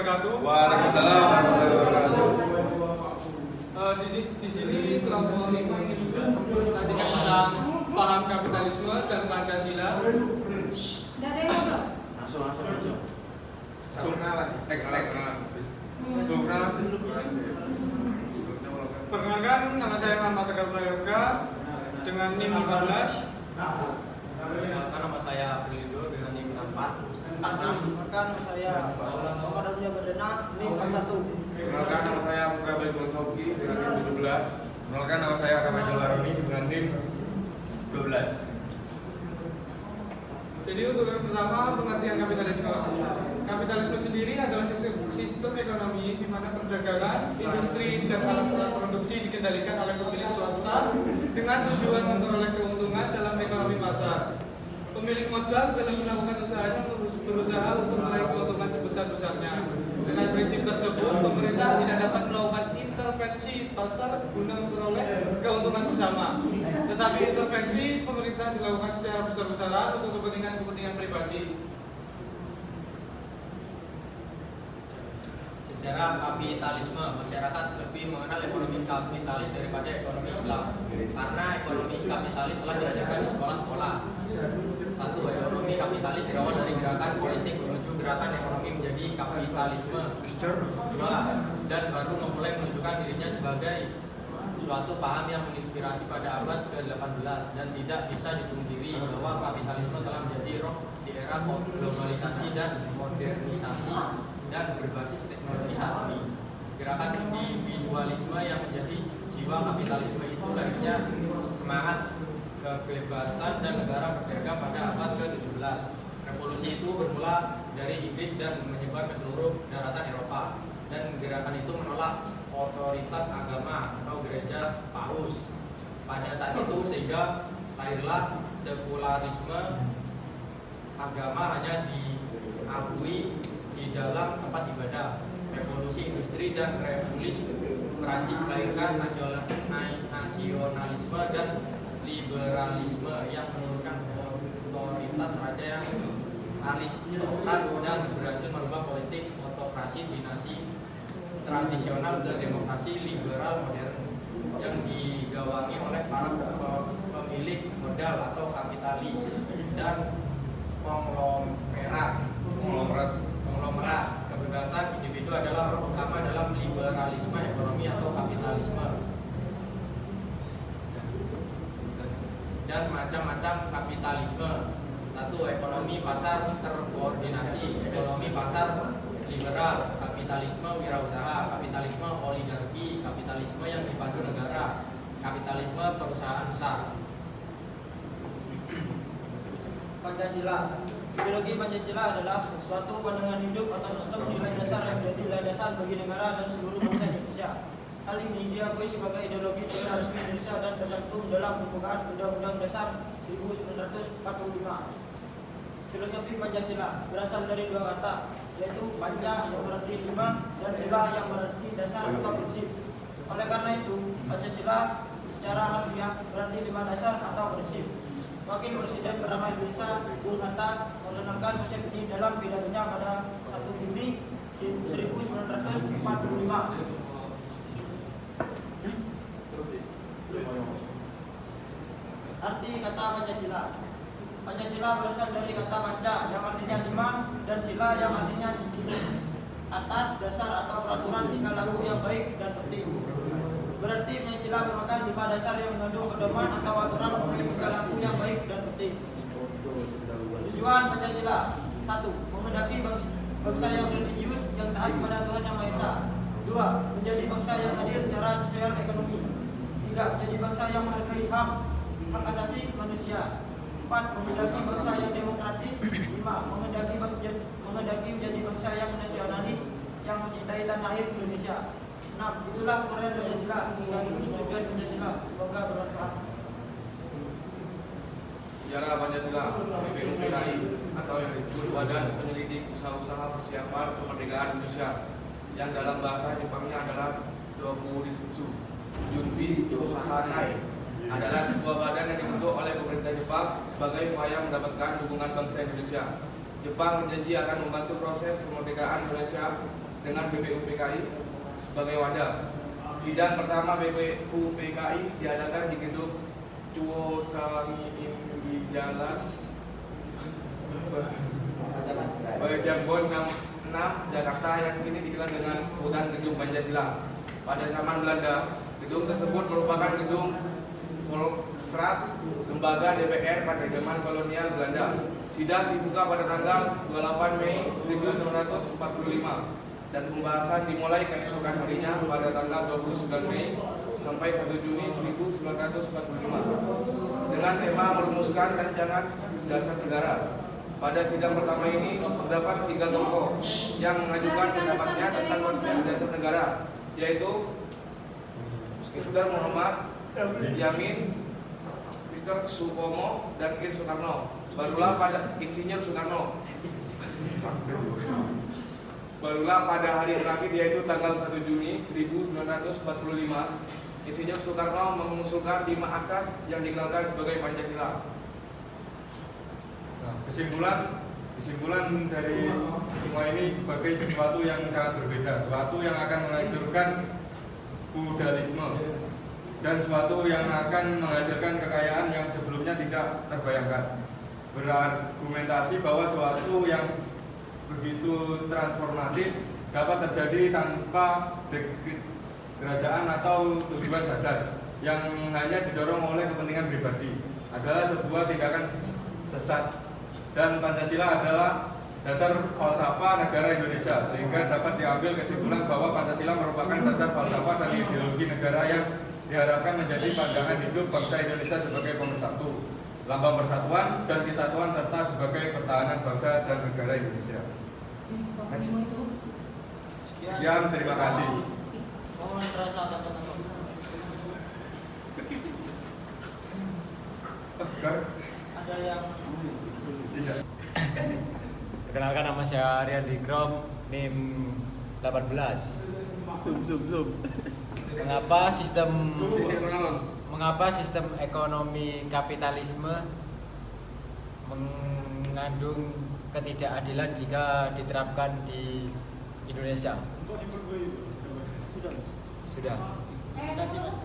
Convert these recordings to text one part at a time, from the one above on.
Waalaikumsalam warahmatullahi wabarakatuh. Di sini kelompok ini presentasikan tentang paham kapitalisme dan Pancasila. Langsung aja. Perkenalkan, nama saya Muhammad Tegar Prayoga dengan NIM 15. Perkenalkan, nama saya Aprilindo dengan NIM 46. Perkenalkan, saya Muhammad Abdullah Berdana NIM 41. Perkenalkan, nama saya Putra Baikul Sauki dengan NIM 17. Perkenalkan, nama saya Kamal Waroni dengan NIM 12. Jadi untuk yang pertama, pengertian kapitalisme. Kapitalisme sendiri adalah sistem ekonomi di mana perdagangan, industri, dan alat-alat produksi dikendalikan oleh pemilik swasta dengan tujuan memperoleh keuntungan dalam ekonomi pasar. Pemilik modal dalam melakukan usahanya berusaha untuk meraih keuntungan sebesar-besarnya. Dengan prinsip tersebut, pemerintah tidak dapat melakukan intervensi pasar guna memperoleh keuntungan bersama. Tetapi intervensi pemerintah dilakukan secara besar-besaran untuk kepentingan pribadi. Sejarah kapitalisme, masyarakat lebih mengenal ekonomi kapitalis daripada ekonomi Islam karena ekonomi kapitalis telah diajarkan di sekolah-sekolah. 1. Ekonomi kapitalis berawal dari gerakan politik menuju gerakan ekonomi menjadi kapitalisme. 2. Dan baru memulai menunjukkan dirinya sebagai suatu paham yang menginspirasi pada abad ke-18 dan tidak bisa dipungkiri bahwa kapitalisme telah menjadi roh di era globalisasi dan modernisasi dan berbasis teknologi saat ini. Gerakan individualisme yang menjadi jiwa kapitalisme itu lahirnya semangat kebebasan dan negara merdeka pada abad ke-17. Revolusi itu bermula dari Inggris dan menyebar ke seluruh daratan Eropa. Dan gerakan itu menolak otoritas agama atau gereja paus pada saat itu, sehingga lahirlah sekularisme. Agama hanya diakui di dalam tempat ibadah. Revolusi industri dan revolusi Perancis melahirkan nasionalisme dan liberalisme yang menurunkan otoritas raja yang aristokrat dan berhasil merubah politik otokrasi dinasti tradisional dan demokrasi liberal modern yang digawangi oleh para pemilik modal atau kapitalis dan konglomerat. Kebebasan individu adalah roh utama dalam liberalisme ekonomi atau kapitalisme. Dan macam-macam kapitalisme. 1. Ekonomi pasar terkoordinasi, ekonomi pasar liberal, kapitalisme wirausaha, kapitalisme oligarki, kapitalisme yang dipandu negara, kapitalisme perusahaan besar. Pancasila. Ideologi Pancasila adalah suatu pandangan hidup atau sistem nilai dasar yang menjadi nilai dasar bagi negara dan seluruh bangsa Indonesia. Hal ini diakui sebagai ideologi negara resmi Indonesia dan tercantum dalam pembukaan Undang-Undang Dasar 1945. Filosofi Pancasila berasal dari dua kata, yaitu panca yang berarti lima dan sila yang berarti dasar atau prinsip. Oleh karena itu, Pancasila secara harfiah berarti lima dasar atau prinsip. Wakil Presiden pertama Indonesia Bung Hatta mengenalkan konsep ini dalam pidatonya pada 1 Juni 1945. Arti kata Pancasila. Pancasila berasal dari kata panca yang artinya lima dan sila yang artinya atas dasar atau peraturan tingkah laku yang baik dan penting. Berarti Pancasila merupakan lima dasar yang mengandung pedoman atau aturan mengenai tingkah laku yang baik dan penting. Tujuan Pancasila: 1. Menghendaki bangsa yang religius yang taat kepada Tuhan Yang Maha Esa. 2. Menjadi bangsa yang adil secara sosial ekonomi. 3. Menjadi bangsa yang menghargai hak asasi manusia. 4. Menghendaki bangsa yang demokratis. 5. Menghendaki menjadi bangsa yang nasionalis yang mencintai tanah air Indonesia. 6. Itulah pengertian Pancasila sekaligus tujuan Pancasila. Semoga bermanfaat. Sejarah Pancasila BPUPKI atau yang disebut Badan Penyelidik Usaha-usaha Persiapan Kemerdekaan Indonesia yang dalam bahasa Jepangnya adalah Dokuritsu Junbi Yosanai adalah sebuah badan yang dibentuk oleh pemerintah Jepang sebagai upaya mendapatkan dukungan bangsa Indonesia. Jepang berjanji akan membantu proses kemerdekaan Indonesia dengan BPUPKI sebagai wadah. Sidang pertama BPUPKI diadakan di gedung Cuosami di Jalan Jambon 6 Jakarta yang kini dikenal dengan sebutan Gedung Pancasila. Pada zaman Belanda, gedung tersebut merupakan gedung Volksraad, lembaga DPR pada zaman kolonial Belanda. Sidang dibuka pada tanggal 28 Mei 1945 dan pembahasan dimulai keesokan harinya pada tanggal 29 Mei sampai 1 Juni 1945 dengan tema merumuskan rancangan dasar negara. Pada sidang pertama ini terdapat 3 tokoh yang mengajukan pendapatnya tentang konsep dasar negara, yaitu Mr. Muhammad Yamin, Mr. Supomo, dan Ir Soekarno. Barulah pada Insinyur Soekarno. Barulah pada hari terakhir yaitu tanggal 1 Juni 1945, Insinyur Soekarno mengusulkan 5 asas yang dikenalkan sebagai Pancasila. Nah, kesimpulan dari semua ini sebagai sesuatu yang sangat berbeda, sesuatu yang akan menghancurkan feudalisme dan sesuatu yang akan menghasilkan kekayaan yang sebelumnya tidak terbayangkan. Berargumentasi bahwa sesuatu yang begitu transformatif dapat terjadi tanpa kerajaan atau tujuan sadar yang hanya didorong oleh kepentingan pribadi adalah sebuah tindakan sesat. Dan Pancasila adalah dasar falsafah negara Indonesia, sehingga dapat diambil kesimpulan bahwa Pancasila merupakan dasar falsafah dan ideologi negara yang diharapkan menjadi pandangan hidup bangsa Indonesia sebagai pemersatu, lambang persatuan dan kesatuan serta sebagai pertahanan bangsa dan negara Indonesia. Sekian, terima kasih. Mohon terasa kata-kata. Ada yang Tidak. Perkenalkan, nama saya Aryan Dikrom, NIM 18. Mengapa sistem ekonomi kapitalisme mengandung ketidakadilan jika diterapkan di Indonesia? Sudah. Terima kasih Mas.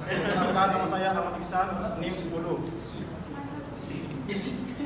Perkenalkan, nama saya Ahmad Iksan, NIM 10.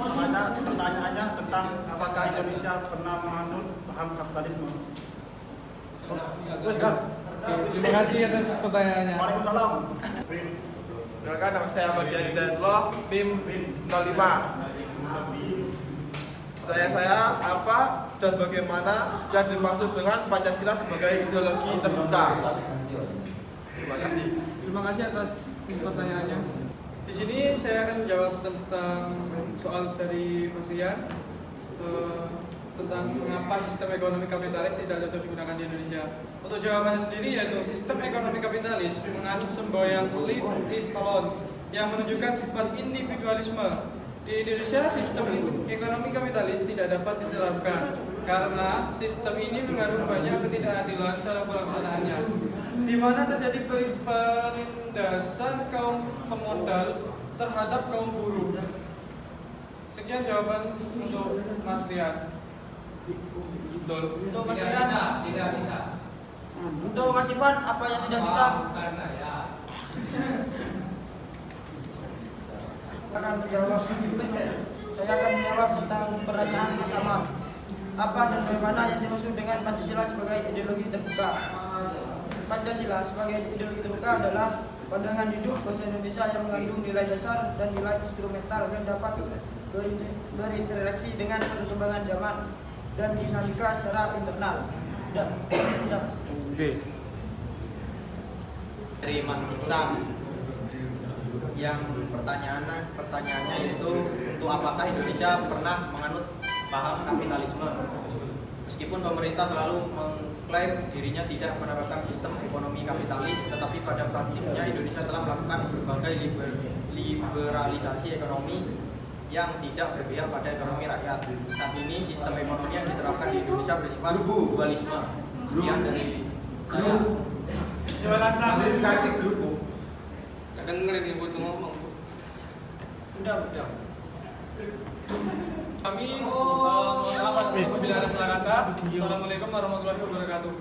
Pertanyaannya tentang apakah Indonesia pernah menganut paham kapitalisme? Terima kasih atas pertanyaannya. Waalaikumsalam. Perkenalkan, nama saya Ahmad Hidayatullah, NIM 05. Pertanyaan saya, apa dan bagaimana yang dimaksud dengan Pancasila sebagai ideologi terbuka? Terima kasih. Terima kasih atas pertanyaannya. Di sini saya akan menjawab tentang soal dari Mas Rian tentang mengapa sistem ekonomi kapitalis tidak cocok digunakan di Indonesia. Untuk jawabannya sendiri yaitu sistem ekonomi kapitalis menganut semboyan live is alone yang menunjukkan sifat individualisme. Di Indonesia sistem ekonomi kapitalis tidak dapat diterapkan karena sistem ini mengandung banyak ketidakadilan dalam pelaksanaannya, di mana terjadi penindasan kaum pemodal terhadap kaum buruh. Sekian jawaban untuk Mas Rian. Betul. Untuk Mas Rian, Tidak bisa. untuk Mas Ivan, apa yang tidak bisa? Bukan saya. Akan menjawab. Saya akan menjawab tentang pertanyaan bersama. Apa dan bagaimana yang dimaksud dengan Pancasila sebagai ideologi terbuka? Pancasila sebagai ideologi terbuka adalah pandangan hidup bangsa Indonesia yang mengandung nilai dasar dan nilai instrumental yang dapat berinteraksi dengan perkembangan zaman dan dinamika secara internal. Tidak. Oke. Dari Mas Iksan yang pertanyaannya yaitu untuk apakah Indonesia pernah menganut paham kapitalisme. Meskipun pemerintah selalu mengklaim dirinya tidak menerapkan sistem ekonomi kapitalis, tetapi pada praktiknya Indonesia telah melakukan berbagai liberalisasi ekonomi yang tidak berpihak pada ekonomi rakyat. Saat ini sistem ekonomi yang diterapkan di Indonesia bersifat dualisme. Sekian dari saya. Kasih grup. Dengerin ibu itu ngomong. Udah. Kami mohon maaf apabila ada salah kata. Assalamualaikum warahmatullahi wabarakatuh.